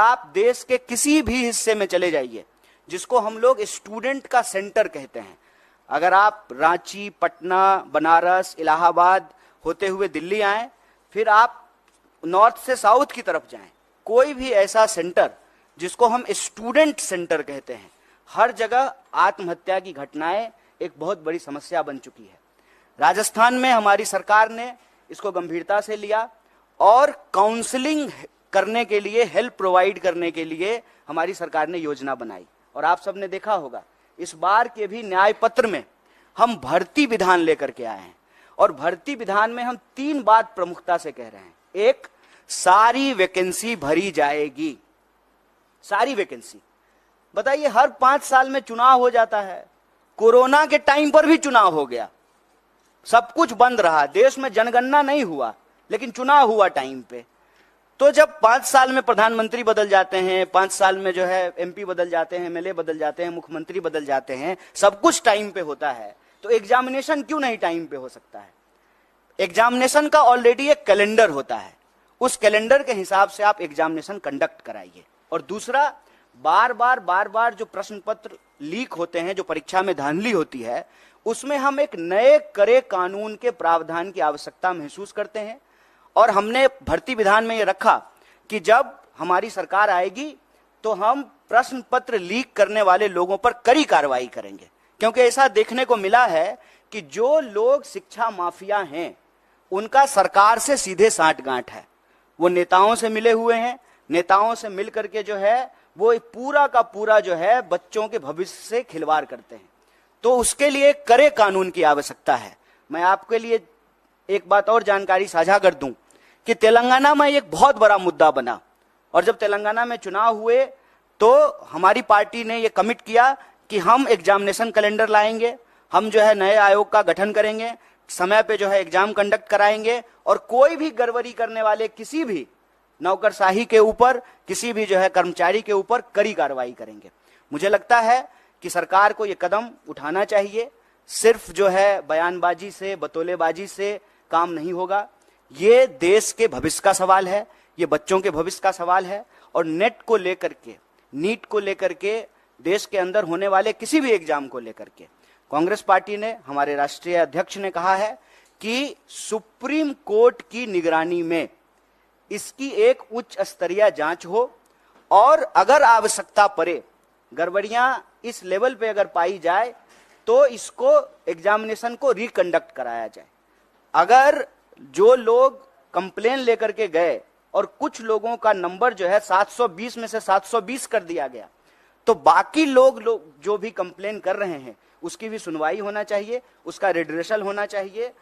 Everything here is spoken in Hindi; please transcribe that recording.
आप देश के किसी भी हिस्से में चले जाइए, जिसको हम लोग स्टूडेंट का सेंटर कहते हैं, अगर आप रांची, पटना, बनारस, इलाहाबाद होते हुए दिल्ली आए, फिर आप नॉर्थ से साउथ की तरफ जाएं, कोई भी ऐसा सेंटर जिसको हम स्टूडेंट सेंटर कहते हैं, हर जगह आत्महत्या की घटनाएं एक बहुत बड़ी समस्या बन चुकी है। राजस्थान में हमारी सरकार ने इसको गंभीरता से लिया और काउंसलिंग करने के लिए, हेल्प प्रोवाइड करने के लिए हमारी सरकार ने योजना बनाई। और आप सबने देखा होगा, इस बार के भी न्याय पत्र में हम भर्ती विधान लेकर के आए हैं, और भर्ती विधान में हम 3 बात प्रमुखता से कह रहे हैं। एक, सारी वैकेंसी भरी जाएगी, सारी वैकेंसी। बताइए, हर 5 साल में चुनाव हो जाता है, कोरोना के टाइम पर भी चुनाव हो गया, सब कुछ बंद रहा, देश में जनगणना नहीं हुआ, लेकिन चुनाव हुआ टाइम पे। तो जब 5 साल में प्रधानमंत्री बदल जाते हैं, 5 साल में जो है एमपी बदल जाते हैं, एमएलए बदल जाते हैं, मुख्यमंत्री बदल जाते हैं, सब कुछ टाइम पे होता है, तो एग्जामिनेशन क्यों नहीं टाइम पे हो सकता है? एग्जामिनेशन का ऑलरेडी एक कैलेंडर होता है, उस कैलेंडर के हिसाब से आप एग्जामिनेशन कंडक्ट कराइए। और दूसरा, बार बार जो प्रश्न पत्र लीक होते हैं, जो परीक्षा में धांधली होती है, उसमें हम एक नए करे कानून के प्रावधान की आवश्यकता महसूस करते हैं। और हमने भर्ती विधान में ये रखा कि जब हमारी सरकार आएगी तो हम प्रश्न पत्र लीक करने वाले लोगों पर कड़ी कार्रवाई करेंगे, क्योंकि ऐसा देखने को मिला है कि जो लोग शिक्षा माफिया हैं, उनका सरकार से सीधे साठगांठ है। वो नेताओं से मिले हुए हैं, नेताओं से मिल करके जो है वो पूरा का पूरा जो है बच्चों के भविष्य से खिलवाड़ करते हैं। तो उसके लिए कड़े कानून की आवश्यकता है। मैं आपके लिए एक बात और जानकारी साझा कर दूं कि तेलंगाना में एक बहुत बड़ा मुद्दा बना, और जब तेलंगाना में चुनाव हुए तो हमारी पार्टी ने यह कमिट किया कि हम एग्जामिनेशन कैलेंडर लाएंगे, हम जो है नए आयोग का गठन करेंगे, समय पे जो है एग्जाम कंडक्ट कराएंगे, और कोई भी गड़बड़ी करने वाले किसी भी नौकरशाही के ऊपर, किसी भी जो है कर्मचारी के ऊपर कड़ी कार्रवाई करेंगे। मुझे लगता है कि सरकार को यह कदम उठाना चाहिए। सिर्फ जो है बयानबाजी से, बतौलेबाजी से काम नहीं होगा। ये देश के भविष्य का सवाल है, ये बच्चों के भविष्य का सवाल है। और नेट को लेकर के, नीट को लेकर के, देश के अंदर होने वाले किसी भी एग्जाम को लेकर के कांग्रेस पार्टी ने, हमारे राष्ट्रीय अध्यक्ष ने कहा है कि सुप्रीम कोर्ट की निगरानी में इसकी एक उच्च स्तरीय जांच हो, और अगर आवश्यकता पड़े, गड़बड़ियां इस लेवल पे अगर पाई जाए, तो इसको एग्जामिनेशन को रिकंडक्ट कराया जाए। अगर जो लोग कंप्लेन लेकर के गए और कुछ लोगों का नंबर जो है 720 में से 720 कर दिया गया, तो बाकी लोग जो भी कंप्लेन कर रहे हैं उसकी भी सुनवाई होना चाहिए, उसका रिड्रेसल होना चाहिए।